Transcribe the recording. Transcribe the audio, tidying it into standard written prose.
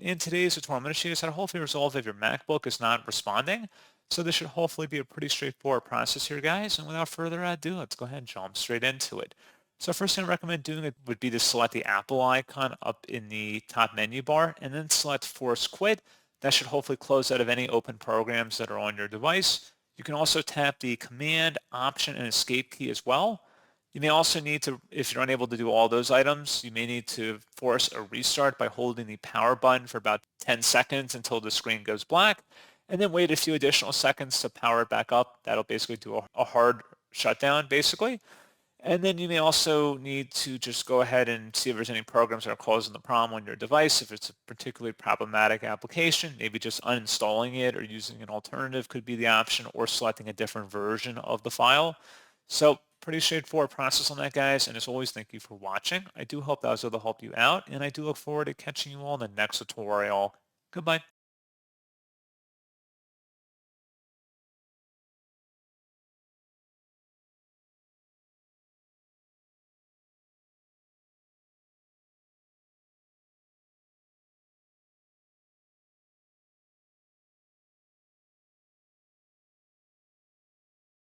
in today's tutorial, I'm going to show you guys how to hopefully resolve if your MacBook is not responding. So this should hopefully be a pretty straightforward process here, guys. And without further ado, let's go ahead and jump straight into it. So first thing I recommend doing it would be to select the Apple icon up in the top menu bar and then select Force Quit. That should hopefully close out of any open programs that are on your device. You can also tap the Command, Option, and Escape key as well. You may also need to, if you're unable to do all those items, you may need to force a restart by holding the power button for about 10 seconds until the screen goes black, and then wait a few additional seconds to power it back up. That'll basically do a hard shutdown, basically. And then you may also need to just go ahead and see if there's any programs that are causing the problem on your device. If it's a particularly problematic application, maybe just uninstalling it or using an alternative could be the option, or selecting a different version of the file. So pretty straightforward process on that, guys. And as always, thank you for watching. I do hope that was able to help you out, and I do look forward to catching you all in the next tutorial. Goodbye.